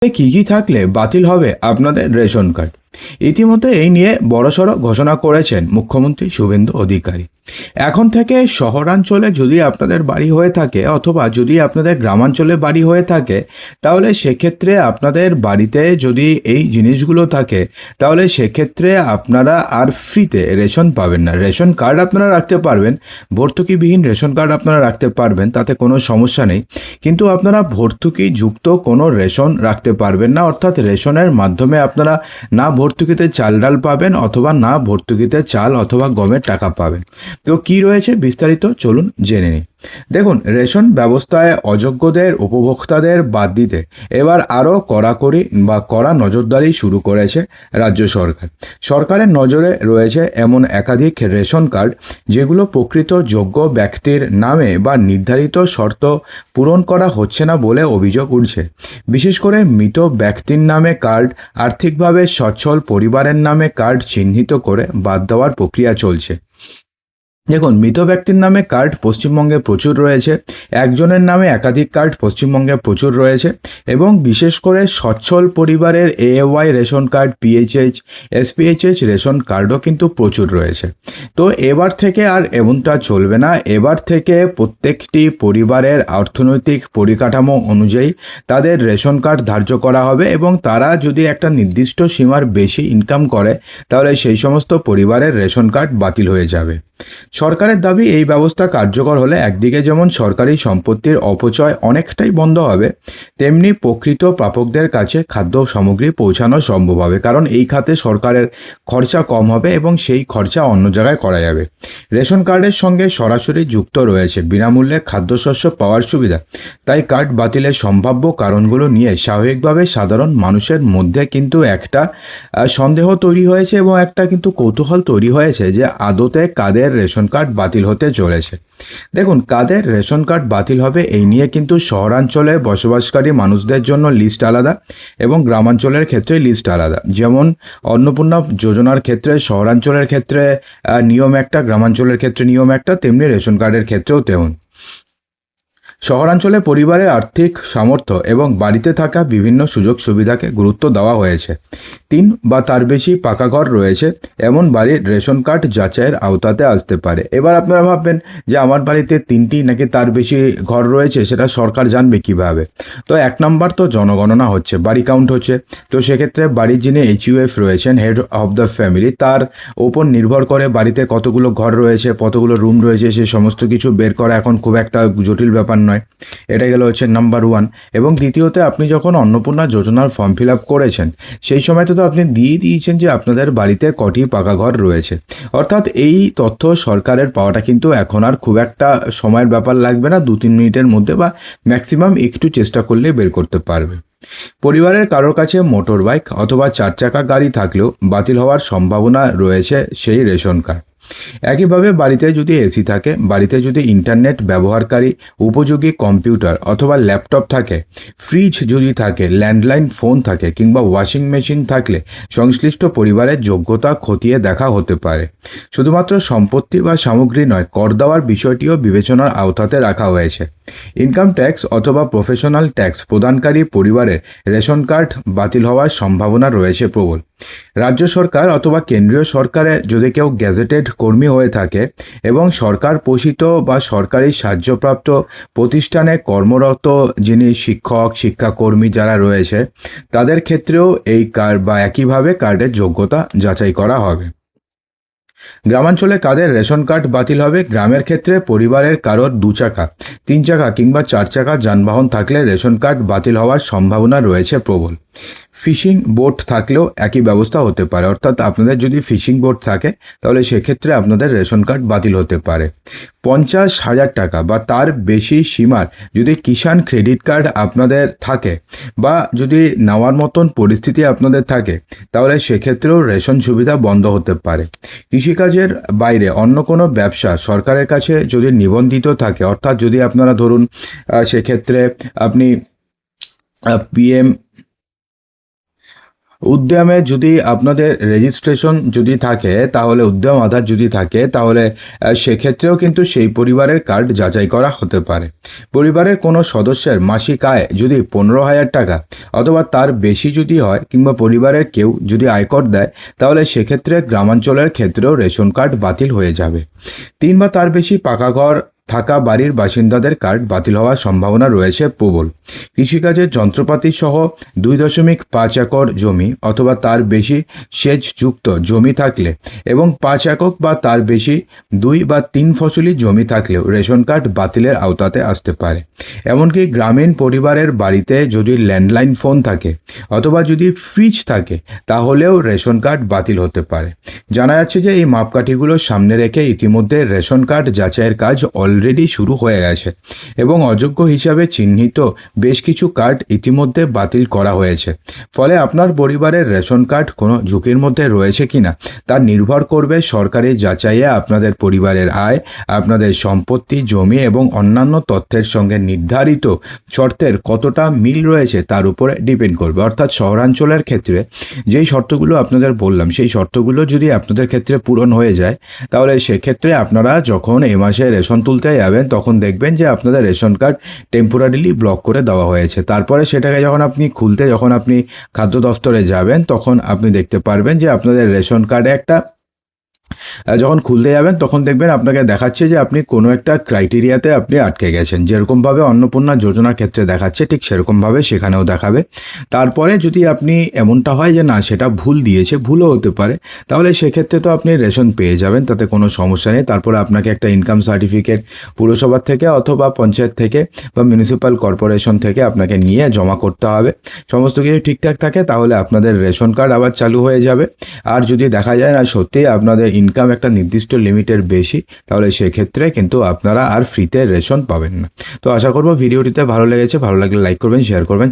কি কি থাকলে বাতিল হবে আপনাদের রেশন কার্ড? ইতিমধ্যে এই নিয়ে বড়সড় ঘোষণা করেছেন মুখ্যমন্ত্রী শুভেন্দু অধিকারী। এখন থেকে শহরাঞ্চলে যদি আপনাদের বাড়ি হয়ে থাকে অথবা যদি আপনাদের গ্রামাঞ্চলে বাড়ি হয়ে থাকে, তাহলে সেক্ষেত্রে আপনাদের বাড়িতে যদি এই জিনিসগুলো থাকে, তাহলে সেক্ষেত্রে আপনারা আর ফ্রিতে রেশন পাবেন না। রেশন কার্ড আপনারা রাখতে পারবেন, ভর্তুকিবিহীন রেশন কার্ড আপনারা রাখতে পারবেন, তাতে কোনো সমস্যা নেই। কিন্তু আপনারা ভর্তুকি যুক্ত কোনো রেশন রাখতে পারবেন না, অর্থাৎ রেশনের মাধ্যমে আপনারা না ভর্তুকিতে চাল ডাল পাবেন অথবা না ভর্তুকিতে চাল অথবা গমের টাকা পাবেন। তো কি রয়েছে বিস্তারিত চলুন জেনে নিই। দেখুন, রেশন ব্যবস্থায় অযোগ্যদের উপভোক্তাদের বাদ দিতে এবার আরও কড়াকড়ি বা কড়া নজরদারি শুরু করেছে রাজ্য সরকার। সরকারের নজরে রয়েছে এমন একাধিক রেশন কার্ড যেগুলো প্রকৃত যোগ্য ব্যক্তির নামে বা নির্ধারিত শর্ত পূরণ করা হচ্ছে না বলে অভিযোগ উঠছে। বিশেষ করে মৃত ব্যক্তির নামে কার্ড, আর্থিকভাবে সচ্ছল পরিবারের নামে কার্ড চিহ্নিত করে বাদ দেওয়ার প্রক্রিয়া চলছে। দেখুন, মৃত ব্যক্তির নামে কার্ড পশ্চিমবঙ্গে প্রচুর রয়েছে, একজনের নামে একাধিক কার্ড পশ্চিমবঙ্গে প্রচুর রয়েছে, এবং বিশেষ করে সচ্ছল পরিবারের AAY ration card, PHH, SPHH ration কার্ডও কিন্তু প্রচুর রয়েছে। তো এবার থেকে আর এমনটা চলবে না। এবার থেকে প্রত্যেকটি পরিবারের অর্থনৈতিক পরিকাঠামো অনুযায়ী তাদের রেশন কার্ড ধার্য করা হবে, এবং তারা যদি একটা নির্দিষ্ট সীমার বেশি ইনকাম করে, তাহলে সেই সমস্ত পরিবারের রেশন কার্ড বাতিল হয়ে যাবে। সরকারের দাবি, এই ব্যবস্থা কার্যকর হলে একদিকে যেমন সরকারি সম্পত্তির অপচয় অনেকটাই বন্ধ হবে, তেমনি প্রকৃত প্রাপকদের কাছে খাদ্য সামগ্রী পৌঁছানো সম্ভব হবে। কারণ এই খাতে সরকারের খরচা কম হবে এবং সেই খরচা অন্য জায়গায় করা যাবে। রেশন কার্ডের সঙ্গে সরাসরি যুক্ত রয়েছে বিনামূল্যে খাদ্যশস্য পাওয়ার সুবিধা। তাই কার্ড বাতিলের সম্ভাব্য কারণগুলো নিয়ে স্বাভাবিকভাবে সাধারণ মানুষের মধ্যে কিন্তু একটা সন্দেহ তৈরি হয়েছে এবং একটা কিন্তু কৌতূহল তৈরি হয়েছে যে আদতে কাদের রেশন কার্ড বাতিল হতে চলেছে। দেখুন, কাদের রেশন কার্ড বাতিল হবে এই নিয়ে কিন্তু শহরাঞ্চলে বসবাসকারী মানুষদের জন্য লিস্ট আলাদা এবং গ্রামাঞ্চলের ক্ষেত্রে লিস্ট আলাদা। যেমন অন্নপূর্ণা যোজনার ক্ষেত্রে শহরাঞ্চলের ক্ষেত্রে নিয়ম একটা, গ্রামাঞ্চলের ক্ষেত্রে নিয়ম একটা, তেমনি রেশন কার্ডের ক্ষেত্রেও তেমন। শহরাঞ্চলে পরিবারের আর্থিক সামর্থ্য এবং বাড়িতে থাকা বিভিন্ন সুযোগ সুবিধাকে গুরুত্ব দেওয়া হয়েছে। 3 বা তার বেশি পাকা ঘর রয়েছে এমন বাড়ির রেশন কার্ড যাচাইয়ের আওতাতে আসতে পারে। এবার আপনারা ভাববেন যে আমার বাড়িতে 3টি নাকি তার বেশি ঘর রয়েছে, সেটা সরকার জানবে কিভাবে? তো 1 নম্বর তো জনগণনা হচ্ছে, বাড়ি কাউন্ট হচ্ছে। তো সেক্ষেত্রে বাড়ির যিনি HUF রয়েছেন, হেড অফ দ্য ফ্যামিলি, তার ওপর নির্ভর করে বাড়িতে কতগুলো ঘর রয়েছে, কতগুলো রুম রয়েছে, সে সমস্ত কিছু বের করা এখন খুব একটা জটিল ব্যাপার নয়। এটা গেল হচ্ছে নাম্বার 1। এবং দ্বিতীয়তে, আপনি যখন অন্নপূর্ণা যোজনার ফর্ম ফিল আপ করেছেন, সেই সময় তো আপনি দিয়ে দিয়েছেন যে আপনাদের বাড়িতে কটি পাকা ঘর রয়েছে। অর্থাৎ এই তথ্য সরকারের পাওয়াটা কিন্তু এখন আর খুব একটা সময়ের ব্যাপার লাগবে না, 2-3 মিনিটের মধ্যে বা ম্যাক্সিমাম একটু চেষ্টা করলেই বের করতে পারবে। পরিবারের কারোর কাছে মোটর বাইক অথবা 4 চাকা গাড়ি থাকলেও বাতিল হওয়ার সম্ভাবনা রয়েছে সেই রেশন কার্ড। একইভাবে বাড়িতে যদি এসি থাকে, বাড়িতে যদি ইন্টারনেট ব্যবহারকারী উপযোগী কম্পিউটার অথবা ল্যাপটপ থাকে, ফ্রিজ যদি থাকে, ল্যান্ডলাইন ফোন থাকে কিংবা ওয়াশিং মেশিন থাকলে সংশ্লিষ্ট পরিবারের যোগ্যতা খতিয়ে দেখা হতে পারে। শুধুমাত্র সম্পত্তি বা সামগ্রী নয়, কর দেওয়ার বিষয়টিও বিবেচনার আওতাতে রাখা হয়েছে। ইনকাম ট্যাক্স অথবা প্রফেশনাল ট্যাক্স প্রদানকারী পরিবারের রেশন কার্ড বাতিল হওয়ার সম্ভাবনা রয়েছে প্রবল। রাজ্য সরকার অথবা কেন্দ্রীয় সরকারে যদি কেউ গ্যাজেটেড কর্মী হয়ে থাকে এবং সরকার পোষিত বা সরকারি সাহায্যপ্রাপ্ত প্রতিষ্ঠানে কর্মরত যিনি শিক্ষক, শিক্ষাকর্মী যারা রয়েছে, তাদের ক্ষেত্রেও এই কার্ড বা একইভাবে কার্ডের যোগ্যতা যাচাই করা হবে। গ্রামাঞ্চলে কাদের রেশন কার্ড বাতিল হবে? গ্রামের ক্ষেত্রে পরিবারের কারোর 2 চাকা, 3 চাকা কিংবা 4 চাকা যানবাহন থাকলে রেশন কার্ড বাতিল হওয়ার সম্ভাবনা রয়েছে প্রবল। ফিশিং বোট থাকলেও একই ব্যবস্থা হতে পারে, অর্থাৎ আপনাদের যদি ফিশিং বোট থাকে তাহলে সেক্ষেত্রে আপনাদের রেশন কার্ড বাতিল হতে পারে। 50,000 টাকা বা তার বেশি সীমার যদি কিষাণ ক্রেডিট কার্ড আপনাদের থাকে বা যদি নেওয়ার মতন পরিস্থিতি আপনাদের থাকে, তাহলে সেক্ষেত্রেও রেশন সুবিধা বন্ধ হতে পারে। কৃষিকাজের বাইরে অন্য কোনো ব্যবসা সরকারের কাছে যদি নিবন্ধিত থাকে, অর্থাৎ যদি আপনারা ধরুন সেক্ষেত্রে আপনি পিএম উদ্যমে যদি আপনাদের রেজিস্ট্রেশন যদি থাকে, তাহলে উদ্যম আধার যদি থাকে, তাহলে সেক্ষেত্রেও কিন্তু সেই পরিবারের কার্ড যাচাই করা হতে পারে। পরিবারের কোনো সদস্যের মাসিক আয় যদি 15,000 টাকা অথবা তার বেশি যদি হয়, কিংবা পরিবারের কেউ যদি আয়কর দেয়, তাহলে সেক্ষেত্রে গ্রামাঞ্চলের ক্ষেত্রেও রেশন কার্ড বাতিল হয়ে যাবে। 3 বা তার বেশি পাকা ঘর থাকা বাড়ির বাসিন্দাদের কার্ড বাতিল হওয়ার সম্ভাবনা রয়েছে প্রবল। কৃষিকাজের যন্ত্রপাতি সহ 2.5 একর জমি অথবা তার বেশি সেচযুক্ত জমি থাকলে এবং 5 একক বা তার বেশি 2 বা 3 ফসলি জমি থাকলেও রেশন কার্ড বাতিলের আওতাতে আসতে পারে। এমনকি গ্রামীণ পরিবারের বাড়িতে যদি ল্যান্ডলাইন ফোন থাকে অথবা যদি ফ্রিজ থাকে, তাহলেও রেশন কার্ড বাতিল হতে পারে। জানা যাচ্ছে যে এই মাপকাঠিগুলো সামনে রেখে ইতিমধ্যে রেশন কার্ড যাচাইয়ের কাজ অলরেডি শুরু হয়ে গেছে এবং অযোগ্য হিসাবে চিহ্নিত বেশ কিছু কার্ড ইতিমধ্যে বাতিল করা হয়েছে। ফলে আপনার পরিবারের রেশন কার্ড কোনো ঝুঁকির মধ্যে রয়েছে কিনা তা নির্ভর করবে সরকারি যাচাইয়ে আপনাদের পরিবারের আয়, আপনাদের সম্পত্তি, জমি এবং অন্যান্য তথ্যের সঙ্গে নির্ধারিত শর্তের কতটা মিল রয়েছে তার উপরে ডিপেন্ড করবে। অর্থাৎ শহরাঞ্চলের ক্ষেত্রে যেই শর্তগুলো আপনাদের বললাম, সেই শর্তগুলো যদি আপনাদের ক্ষেত্রে পূরণ হয়ে যায়, তাহলে সেক্ষেত্রে আপনারা যখন এ মাসে রেশন তুলতে যাবেন, তখন দেখবেন যে আপনাদের রেশন কার্ড টেম্পোরারিলি ব্লক করে দেওয়া হয়েছে। তারপরে সেটাকে যখন আপনি খুলতে, যখন আপনি খাদ্য দফতরে যাবেন, তখন আপনি দেখতে পারবেন যে আপনাদের রেশন কার্ডে একটা যখন খুলতে যাবেন, তখন দেখবেন আপনাকে দেখাচ্ছে যে আপনি কোনো একটা ক্রাইটেরিয়াতে আপনি আটকে গেছেন। যেরকমভাবে অন্নপূর্ণা যোজনার ক্ষেত্রে দেখাচ্ছে, ঠিক সেরকমভাবে সেখানেও দেখাবে। তারপরে যদি আপনি এমনটা হয় যে না, সেটা ভুল দিয়েছে, ভুলও হতে পারে, তাহলে সেক্ষেত্রে তো আপনি রেশন পেয়ে যাবেন, তাতে কোনো সমস্যা নেই। তারপরে আপনাকে একটা ইনকাম সার্টিফিকেট পুরসভার থেকে অথবা পঞ্চায়েত থেকে বা মিউনিসিপ্যাল কর্পোরেশন থেকে আপনাকে নিয়ে জমা করতে হবে। সমস্ত কিছু ঠিকঠাক থাকে, তাহলে আপনাদের রেশন কার্ড আবার চালু হয়ে যাবে। আর যদি দেখা যায় না সত্যিই আপনাদের ইনকাম একটা নির্দিষ্ট লিমিটের বেশি, তাহলে সেক্ষেত্রে কিন্তু আপনারা আর ফ্রিতে রেশন পাবেন না। তো আশা করব ভিডিওটিতে ভালো লেগেছে। ভালো লাগলে লাইক করবেন, শেয়ার করবেন।